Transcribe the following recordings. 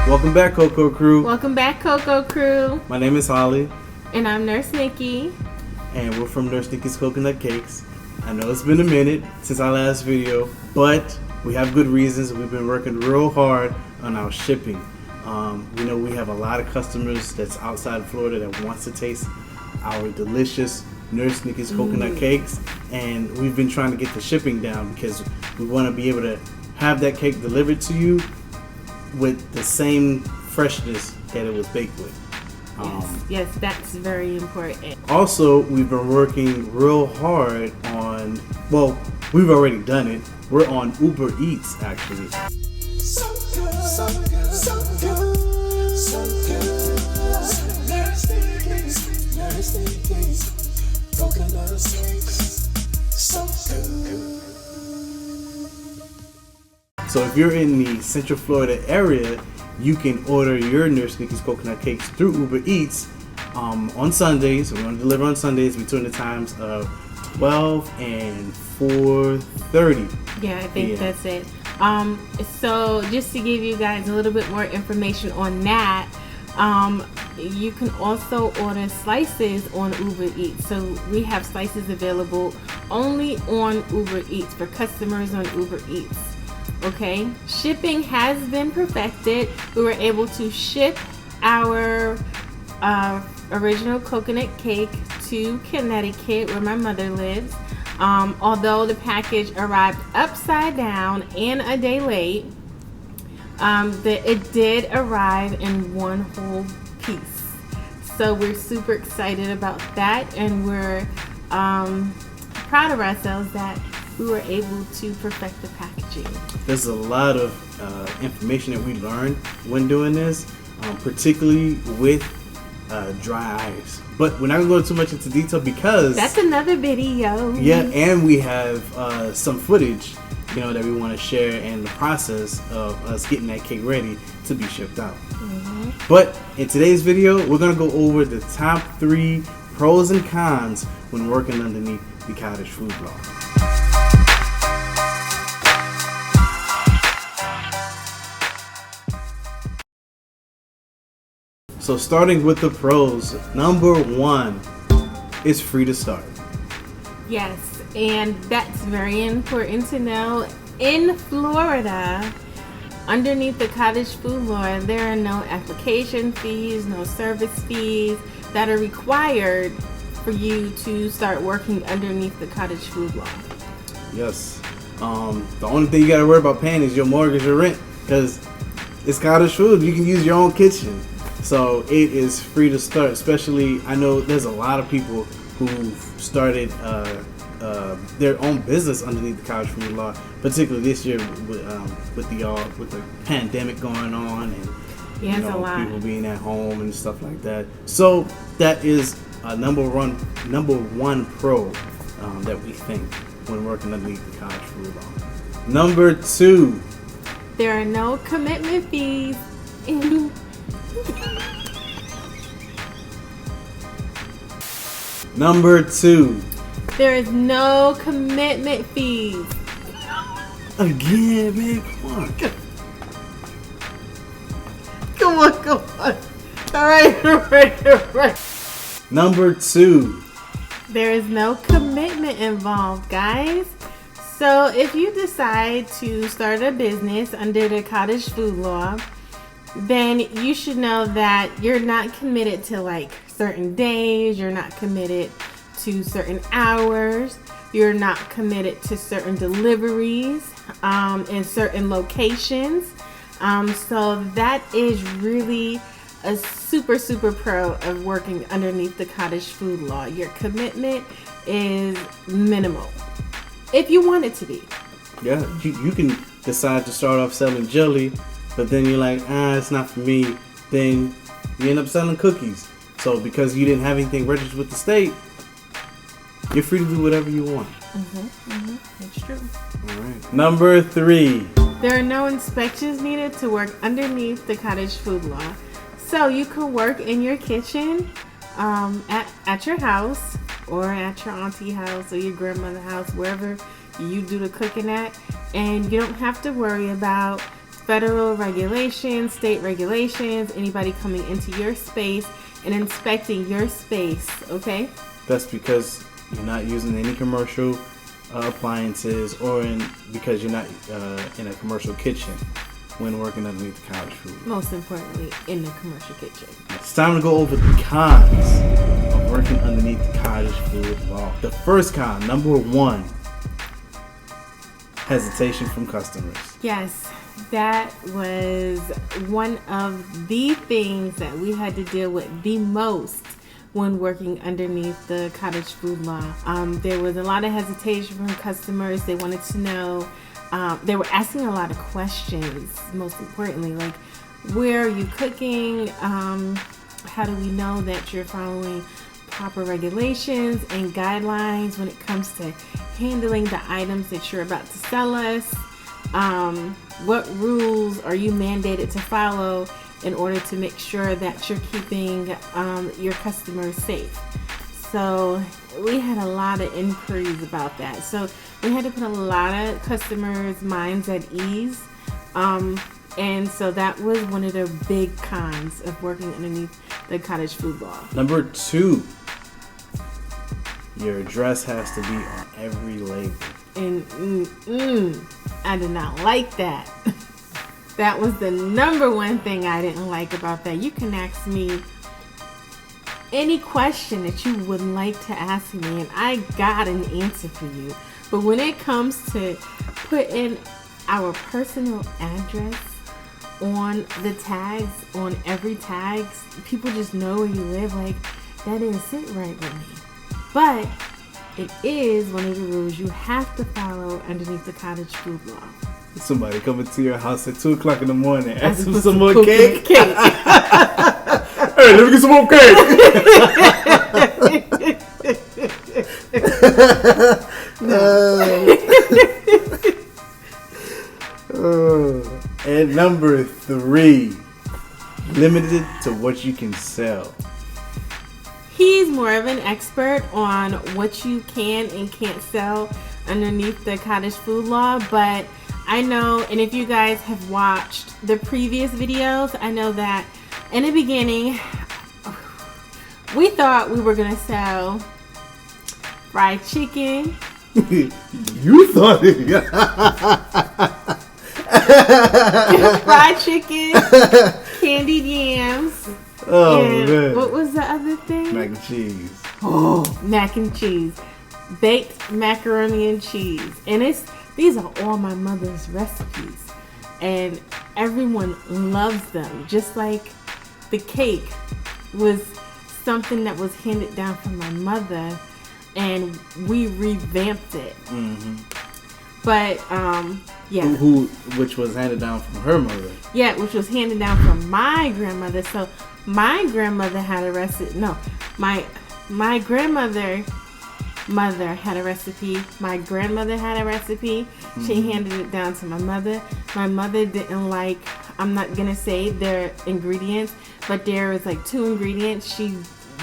Welcome back, Cocoa Crew. Welcome back, Cocoa Crew. My name is Holly. And I'm Nurse Nikki. And we're from Nurse Nikki's Coconut Cakes. I know it's been a minute since our last video, but we have good reasons. We've been working real hard on our shipping. We know we have a lot of customers that's outside of Florida that wants to taste our delicious Nurse Nikki's Coconut Cakes. And we've been trying to get the shipping down because we want to be able to have that cake delivered to you with the same freshness that it was baked with. Yes, that's very important. Also, we've been working real hard on, well, we've already done it. We're on Uber Eats, actually. So good, so good, so good, so good. Nurse Nikki's Coconut Cakes, so good. So if you're in the Central Florida area, you can order your Nurse Nikki's Coconut Cakes through Uber Eats on Sundays. We're going to deliver on Sundays between the times of 12 and 4:30. Yeah, I think that's it. So just to give you guys a little bit more information on that, you can also order slices on Uber Eats. So we have slices available only on Uber Eats for customers on Uber Eats. Okay, shipping has been perfected. We were able to ship our original coconut cake to Connecticut, where my mother lives. Although the package arrived upside down and a day late, it did arrive in one whole piece. So we're super excited about that, and we're proud of ourselves that we were able to perfect the packaging. There's a lot of information that we learned when doing this, particularly with dry ice. But we're not going to go too much into detail because that's another video. Yeah, and we have some footage, that we want to share in the process of us getting that cake ready to be shipped out. But in today's video, we're going to go over the top 3 pros and cons when working underneath the cottage food law. So starting with the pros, number 1, it's free to start. Yes, and that's very important to know. In Florida, underneath the cottage food law, there are no application fees, no service fees that are required for you to start working underneath the cottage food law. Yes. The only thing you got to worry about paying is your mortgage or rent, because it's cottage food. You can use your own kitchen. So it is free to start, especially I know there's a lot of people who've started their own business underneath the cottage food law, particularly this year with the pandemic going on and people being at home and stuff like that. So that is number one pro that we think when working underneath the cottage food law. Number 2, there are no commitment fees. Number 2, there is no commitment fees. Again, man, come on. Come on. All right. Number 2, there is no commitment involved, guys. So if you decide to start a business under the cottage food law, then you should know that you're not committed to like certain days, you're not committed to certain hours, you're not committed to certain deliveries in certain locations. So that is really a super pro of working underneath the cottage food law. Your commitment is minimal if you want it to be. Yeah, you can decide to start off selling jelly, but then you're like, it's not for me. Then you end up selling cookies. So because you didn't have anything registered with the state, you're free to do whatever you want. That's true. All right. Number 3, there are no inspections needed to work underneath the cottage food law. So you can work in your kitchen, at your house, or at your auntie house or your grandmother's house, wherever you do the cooking at, and you don't have to worry about federal regulations, state regulations, anybody coming into your space and inspecting your space, okay? That's because you're not using any commercial appliances because you're not in a commercial kitchen when working underneath the cottage food. Most importantly, in the commercial kitchen. It's time to go over the cons of working underneath the cottage food law. The first con, number 1, hesitation from customers. Yes, that was one of the things that we had to deal with the most when working underneath the cottage food law. There was a lot of hesitation from customers. They wanted to know, they were asking a lot of questions, most importantly, like, where are you cooking? How do we know that you're following proper regulations and guidelines when it comes to handling the items that you're about to sell us? What rules are you mandated to follow in order to make sure that you're keeping your customers safe? So we had a lot of inquiries about that. So we had to put a lot of customers' minds at ease. And so that was one of the big cons of working underneath the cottage food law. Number 2, your address has to be on every label. And I did not like that. That was the number one thing I didn't like about that. You can ask me any question that you would like to ask me, and I got an answer for you. But when it comes to putting our personal address on the tags, on every tag, people just know where you live, like, that didn't sit right with me. But it is one of the rules you have to follow underneath the cottage food law. Somebody coming to your house at 2 o'clock in the morning, ask for some more cake. Hey, let me get some more cake. And number 3, limited to what you can sell. He's more of an expert on what you can and can't sell underneath the cottage food law, but I know, and if you guys have watched the previous videos, I know that in the beginning, we thought we were going to sell fried chicken. You thought it. Fried chicken, candied yams. Oh, and man. what was the other thing? Mac and cheese. Oh, mac and cheese. Baked macaroni and cheese. And these are all my mother's recipes. And everyone loves them. Just like the cake was something that was handed down from my mother, and we revamped it. Mm-hmm. But, yeah. Which was handed down from her mother. Yeah, which was handed down from my grandmother. So my grandmother had a recipe. No, my grandmother had a recipe. My grandmother had a recipe. Mm-hmm. She handed it down to my mother. My mother didn't like, I'm not going to say their ingredients, but there was like 2 ingredients she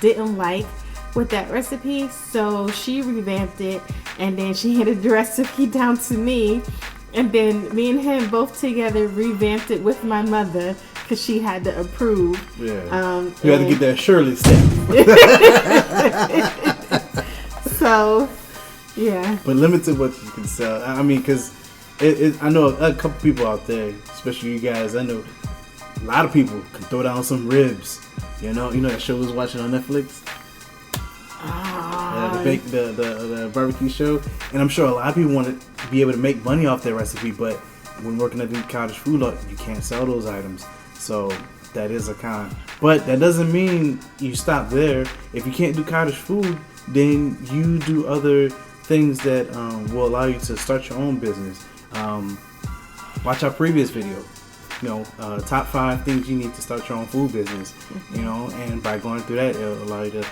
didn't like with that recipe. So she revamped it, and then she handed the recipe down to me. And then me and him both together revamped it with my mother because she had to approve. Yeah. You had to get that Shirley stamp. So, yeah. But limited what you can sell. I mean, because I know a couple people out there, especially you guys. I know a lot of people can throw down some ribs. You know that show we was watching on Netflix. The barbecue show, and I'm sure a lot of people want to be able to make money off their recipe, but when working at the cottage food law, you can't sell those items, so that is a con. But that doesn't mean you stop there. If you can't do cottage food, then you do other things that will allow you to start your own business. Watch our previous video. Top 5 things you need to start your own food business. And by going through that, it'll allow you to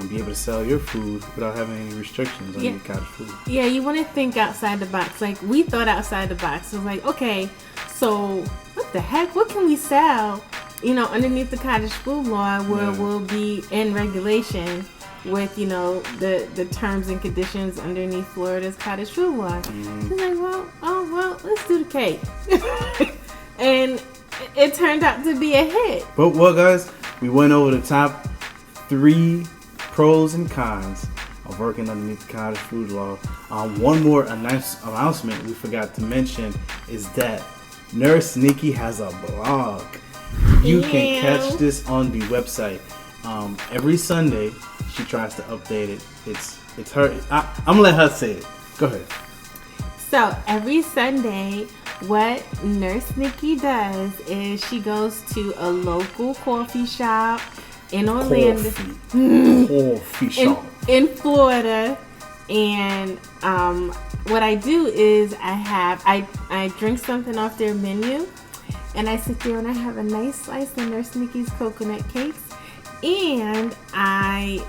be able to sell your food without having any restrictions on your cottage food. Yeah, you want to think outside the box. Like, we thought outside the box. It was like, okay, so what the heck? What can we sell, underneath the cottage food law where we'll be in regulation with, the terms and conditions underneath Florida's cottage food law? Mm-hmm. It's like, well, let's do the cake. and it turned out to be a hit. But well, guys, we went over the top 3 pros and cons of working underneath the cottage food law. One more announcement we forgot to mention is that Nurse Nikki has a blog. You can catch this on the website. Every Sunday, she tries to update it. It's her. I'm gonna let her say it. Go ahead. So every Sunday, what Nurse Nikki does is she goes to a local coffee shop in Orlando, Coffee shop in Florida, and what I do is I drink something off their menu, and I sit there and I have a nice slice of Nurse Nikki's coconut cakes, and I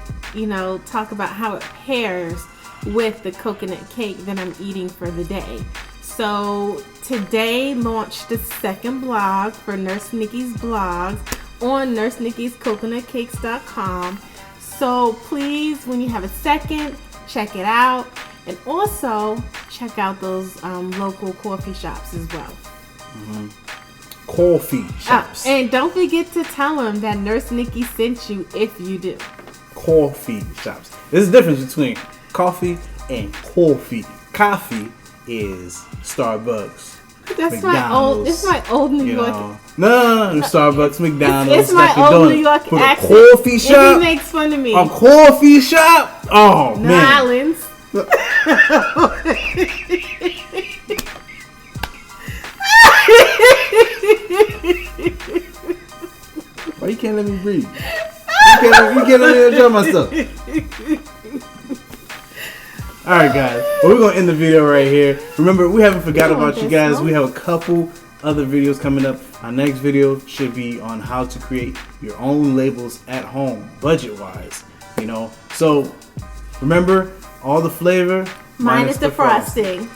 talk about how it pairs with the coconut cake that I'm eating for the day. So today launched the second blog for Nurse Nikki's blogs on nursenikki'scoconutcakes.com. So please, when you have a second, check it out, and also check out those local coffee shops as well. Mm-hmm. Coffee shops. And don't forget to tell them that Nurse Nikki sent you if you do. Coffee shops. There's a difference between coffee and coffee. Coffee is Starbucks. That's McDonald's, it's my old New York. No, Starbucks, McDonald's. It's my old New York But accent. a coffee shop. And he makes fun of me. A coffee shop. Oh No man. Islands. Why you can't let me breathe? You can't let me enjoy myself. Alright guys, well, we're gonna end the video right here. Remember, we haven't forgot about you guys. We have a couple other videos coming up. Our next video should be on how to create your own labels at home, budget wise. So remember, all the flavor minus the frosting.